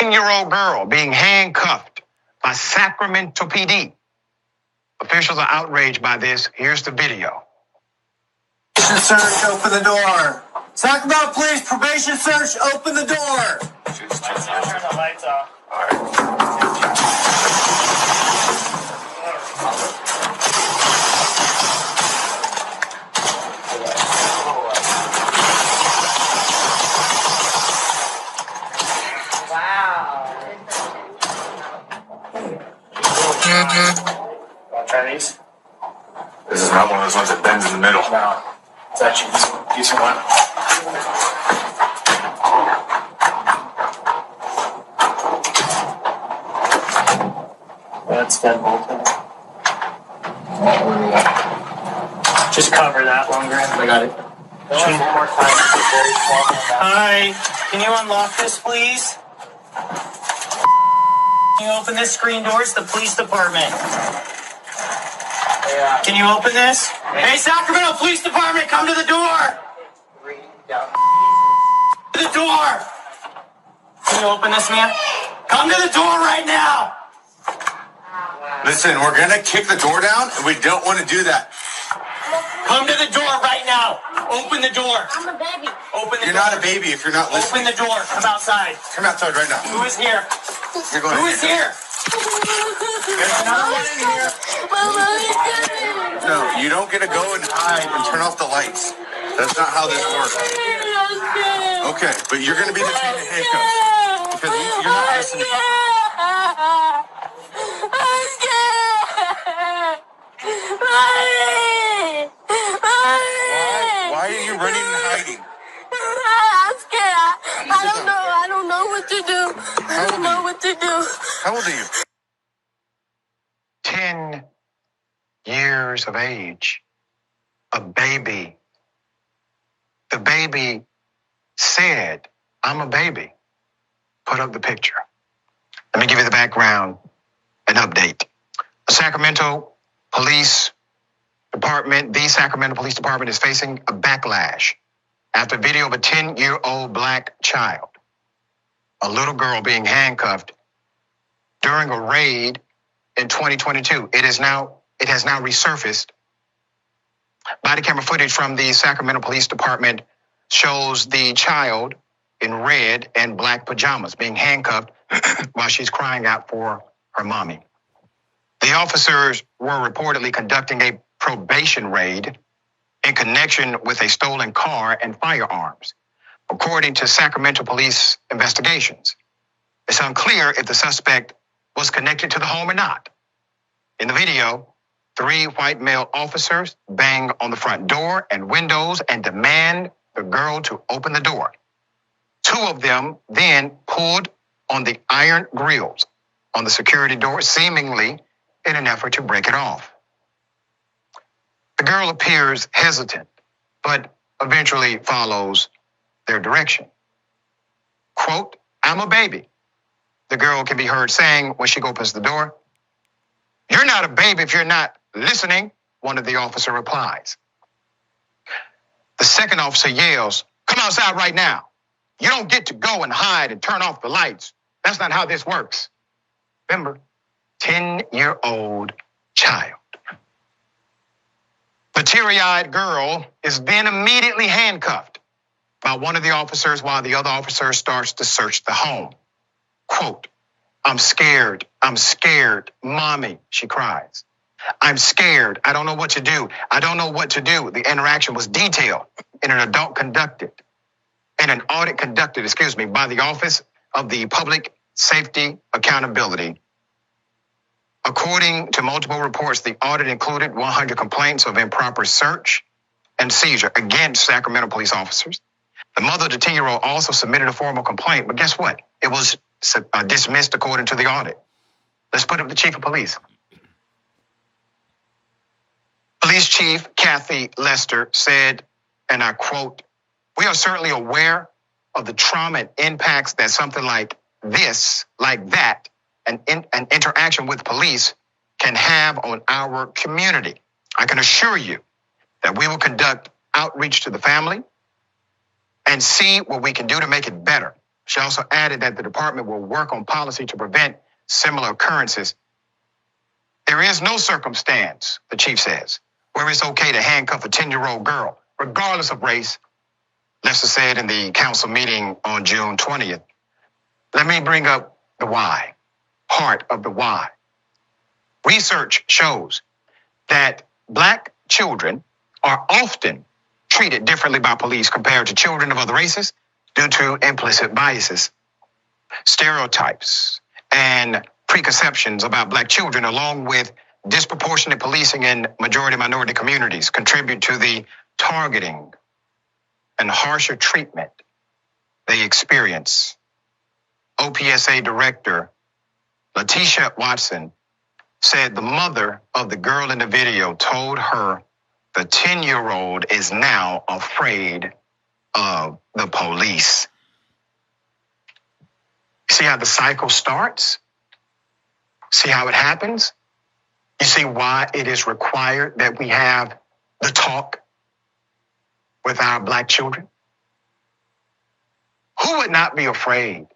10-year-old girl being handcuffed by Sacramento PD. Officials are outraged by this. Here's the video. Probation search, open the door. Sacramento Police, probation search, open the door. Turn the lights off. All right. Want to try these? This is not one of those ones that bends in the middle. No. It's actually a decent one. That's dead bolted. Just cover that longer. I got it. One more time. Hi. Can you unlock this, please? Can you open this screen door? It's the police department. Can you open this? Hey, Sacramento Police Department, come to the door! To the door! Can you open this, man? Come to the door right now! Listen, we're gonna kick the door down, and we don't want to do that. Come to the door right now! Open the door! I'm a baby. Open the You're door. not a baby if you're not listening. Open the door. Come outside. Come outside right now. Who is here? You're going Who is here? There's another one in here. No, you don't get to go and hide and turn off the lights. That's not how this works. Okay, but you're going to be detained in handcuffs because you're not listening. I'm scared. Why are you running and hiding? I'm scared. I don't know what to do. I don't know what to do. How old are you? 10 years of age. A baby. The baby said, I'm a baby. Put up the picture. Let me give you the background, an update. The Sacramento Police Department, the Sacramento Police Department is facing a backlash after video of a 10-year-old black child, a little girl being handcuffed during a raid in 2022. It has now resurfaced. Body camera footage from the Sacramento Police Department shows the child in red and black pajamas being handcuffed while she's crying out for her mommy. The officers were reportedly conducting a probation raid in connection with a stolen car and firearms, according to Sacramento Police investigations. It's unclear if the suspect was connected to the home or not. In the video, 3 white male officers bang on the front door and windows and demand the girl to open the door. 2 of them then pulled on the iron grills on the security door, seemingly in an effort to break it off. The girl appears hesitant, but eventually follows their direction. Quote, I'm a baby, the girl can be heard saying when she opens the door. You're not a baby if you're not listening, one of the officer replies. The second officer yells, come outside right now. You don't get to go and hide and turn off the lights. That's not how this works. Remember, 10-year-old child. The teary-eyed girl is then immediately handcuffed by one of the officers while the other officer starts to search the home. Quote, I'm scared, mommy, she cries. I'm scared, I don't know what to do. I don't know what to do. The interaction was detailed in an audit conducted by the Office of the Public Safety Accountability. According to multiple reports, the audit included 100 complaints of improper search and seizure against Sacramento police officers. The mother of the 10-year-old also submitted a formal complaint, but guess what? It was dismissed according to the audit. Let's put up the chief of police. Police Chief Kathy Lester said, and I quote, we are certainly aware of the trauma and impacts that something like that, an interaction with police can have on our community. I can assure you that we will conduct outreach to the family and see what we can do to make it better. She also added that the department will work on policy to prevent similar occurrences. There is no circumstance, the chief says, where it's okay to handcuff a 10-year-old girl, regardless of race. Lester said in the council meeting on June 20th. Let me bring up the why, part of the why. Research shows that Black children are often treated differently by police compared to children of other races due to implicit biases, stereotypes, and preconceptions about Black children, along with disproportionate policing in majority minority communities, contribute to the targeting and harsher treatment they experience. OPSA Director Letitia Watson said the mother of the girl in the video told her the 10-year-old is now afraid of the police. See how the cycle starts? See how it happens? You see why it is required that we have the talk with our Black children? Who would not be afraid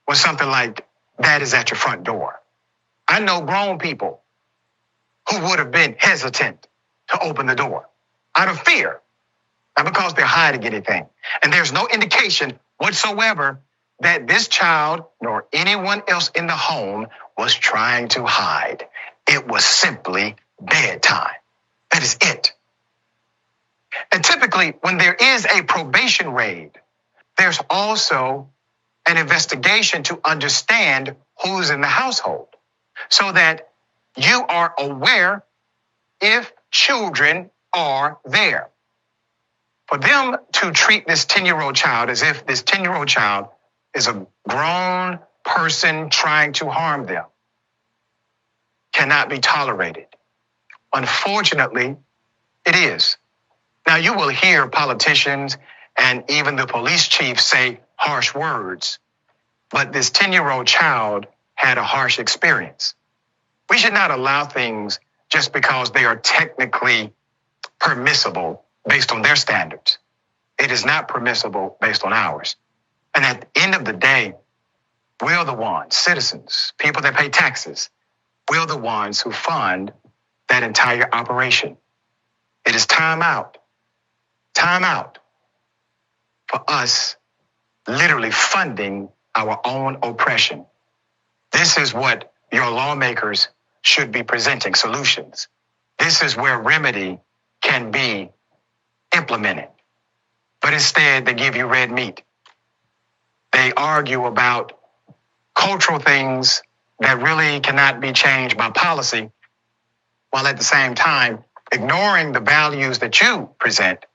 when something like that is at your front door? I know grown people who would have been hesitant to open the door out of fear, not because they're hiding anything. And there's no indication whatsoever that this child nor anyone else in the home was trying to hide. It was simply bedtime. That is it. And typically, when there is a probation raid, there's also an investigation to understand who's in the household so that you are aware if children are there. For them to treat this 10-year-old child as if this 10-year-old child is a grown person trying to harm them cannot be tolerated. Unfortunately, it is. Now, you will hear politicians and even the police chief say harsh words, but this 10-year-old child had a harsh experience. We should not allow things just because they are technically permissible based on their standards. It is not permissible based on ours. And at the end of the day, we're the ones, citizens, people that pay taxes, we're the ones who fund that entire operation. It is time out for us literally funding our own oppression. This is what your lawmakers should be presenting solutions. This is where remedy can be implemented. But instead, they give you red meat. They argue about cultural things that really cannot be changed by policy, while at the same time ignoring the values that you present,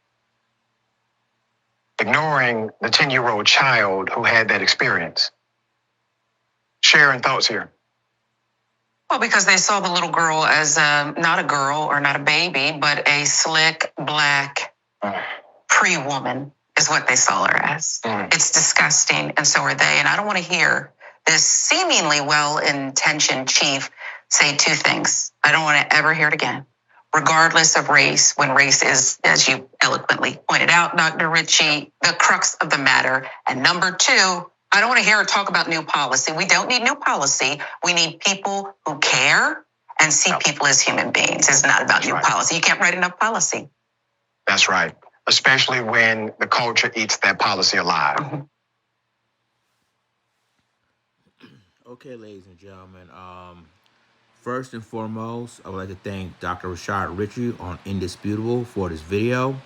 ignoring the 10-year-old child who had that experience. Sharing thoughts here. Well, because they saw the little girl as not a girl or not a baby, but a slick, Black pre-woman is what they saw her as. It's disgusting, and so are they. And I don't want to hear this seemingly well-intentioned chief say two things. I don't want to ever hear it again, regardless of race, when race is, as you eloquently pointed out, Dr. Ritchie, the crux of the matter. And number two, I don't want to hear her talk about new policy. We don't need new policy. We need people who care and see people as human beings. It's not about new policy. You can't write enough policy. That's right. Especially when the culture eats that policy alive. Okay, ladies and gentlemen. First and foremost, I would like to thank Dr. Rashad Ritchie on Indisputable for this video.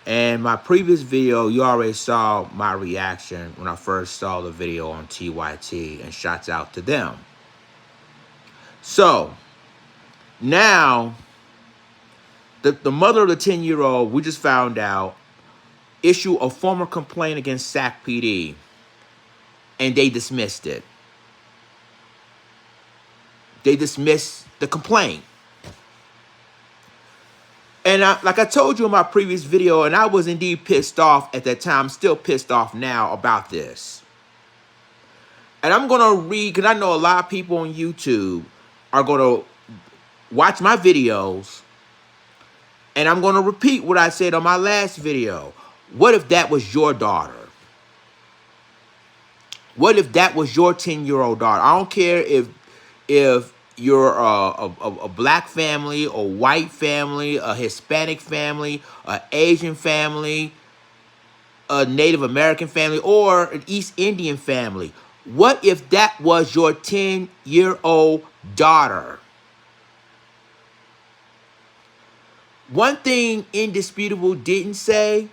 And my previous video, you already saw my reaction when I first saw the video on TYT, and shouts out to them. So, now, the mother of the 10-year-old, we just found out, issued a formal complaint against Sac PD, and they dismissed it. They dismissed the complaint. And like I told you in my previous video, and I was indeed pissed off at that time, still pissed off now about this. And I'm going to read, because I know a lot of people on YouTube are going to watch my videos, and I'm going to repeat what I said on my last video. What if that was your daughter? What if that was your 10-year-old daughter? I don't care if you're a black family, a white family, a Hispanic family, an Asian family, a Native American family, or an East Indian family. What if that was your 10-year-old daughter? One thing Indisputable didn't say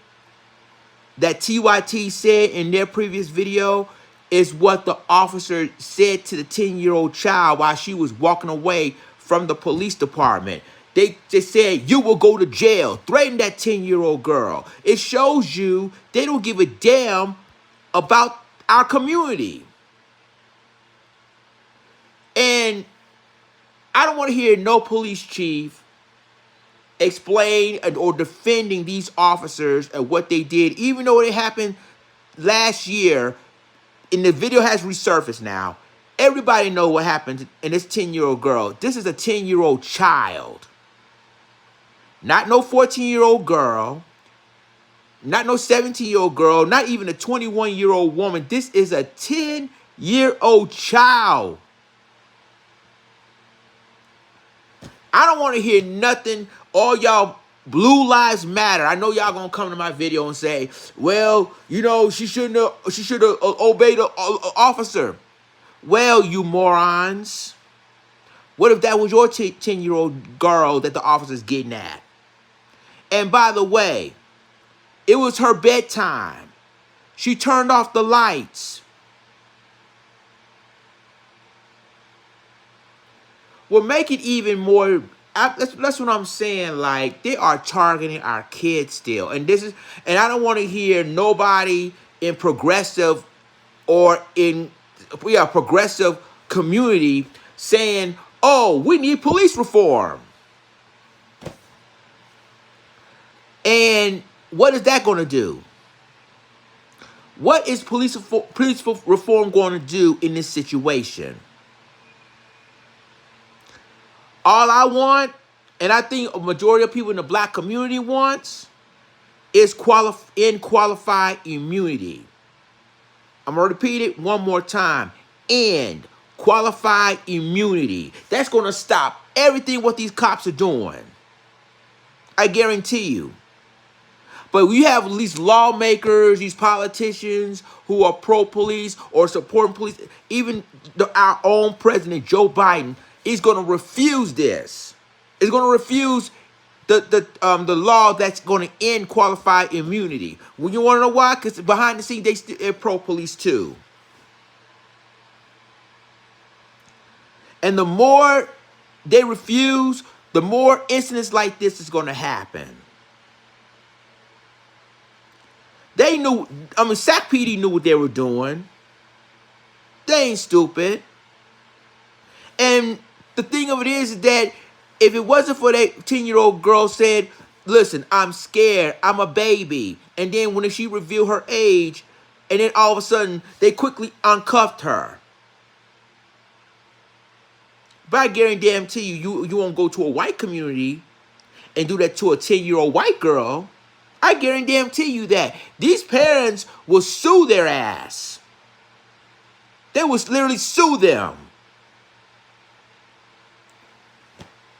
that TYT said in their previous video is what the officer said to the 10-year-old child while she was walking away from the police department. They said, you will go to jail. Threaten that 10-year-old girl. It shows you they don't give a damn about our community. And I don't want to hear no police chief explain or defending these officers and what they did, even though it happened last year. And the video has resurfaced now. Everybody know what happened in this 10-year-old girl. This is a 10-year-old child. Not no 14-year-old girl. Not no 17-year-old girl. Not even a 21-year-old woman. This is a 10-year-old child. I don't want to hear nothing. All y'all Blue Lives Matter. I know y'all gonna come to my video and say, well, you know, she should have obeyed the officer. Well, you morons. What if that was your 10-year-old girl that the officer's getting at? And by the way, it was her bedtime. She turned off the lights. Well, make it even more. That's what I'm saying. Like, they are targeting our kids still, and I don't want to hear nobody in progressive or in progressive community saying, "Oh, we need police reform." And what is that going to do? What is police reform going to do in this situation? All I want, and I think a majority of people in the black community wants, is qualified immunity. I'm going to repeat it one more time. And qualified immunity. That's going to stop everything what these cops are doing. I guarantee you. But we have these lawmakers, these politicians who are pro-police or supporting police. Even our own president, Joe Biden, is going to refuse this. Is going to refuse the law that's going to end qualified immunity. Well, you want to know why? Because behind the scenes, they're pro-police too. And the more they refuse, the more incidents like this is going to happen. They knew, Sac PD knew what they were doing. They ain't stupid. And the thing of it is that if it wasn't for that 10-year-old girl said, listen, I'm scared, I'm a baby. And then when she revealed her age, and then all of a sudden, they quickly uncuffed her. But I guarantee you won't go to a white community and do that to a 10-year-old white girl. I guarantee you that. These parents will sue their ass. They will literally sue them.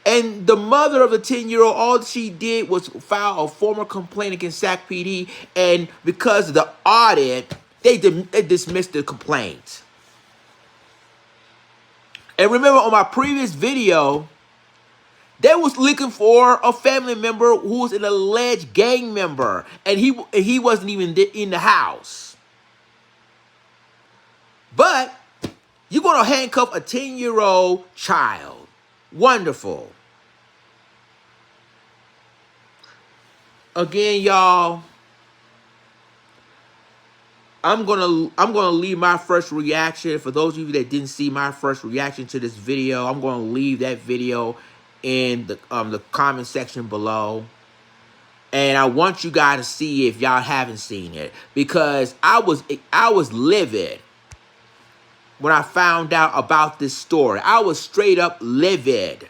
And the mother of the 10-year-old, all she did was file a formal complaint against Sac PD. And because of the audit, they dismissed the complaint. And remember on my previous video, they was looking for a family member who was an alleged gang member. And he wasn't even in the house. But you're going to handcuff a 10-year-old child. Wonderful. Again, y'all, I'm gonna leave my first reaction. For those of you that didn't see my first reaction to this video, I'm gonna leave that video in the comment section below. And I want you guys to see if y'all haven't seen it, because I was livid when I found out about this story. I was straight up livid.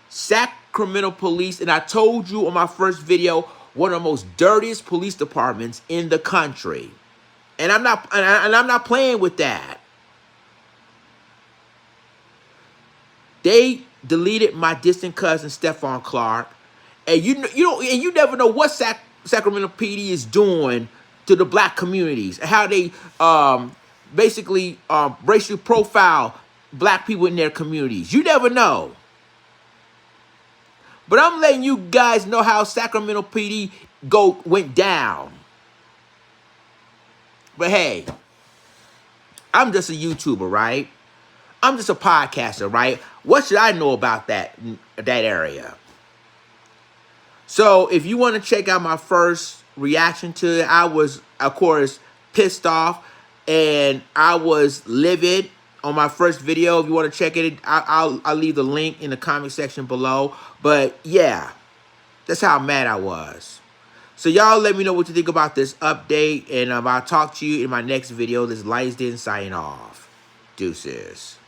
Sacramento Police, and I told you on my first video, one of the most dirtiest police departments in the country. And I'm not playing with that. They deleted my distant cousin Stephon Clark, and you never know what Sacramento PD is doing to the black communities, how they basically racially profile black people in their communities. You never know. But I'm letting you guys know how Sacramento PD went down. But hey, I'm just a YouTuber, right? I'm just a podcaster, right? What should I know about that area? So if you want to check out my first reaction to it, I was, of course, pissed off, and I was livid on my first video. If you want to check it, I'll leave the link in the comment section below. But yeah, that's how mad I was. So y'all let me know what you think about this update, and I'll talk to you in my next video. This Lights Din signing off. Deuces.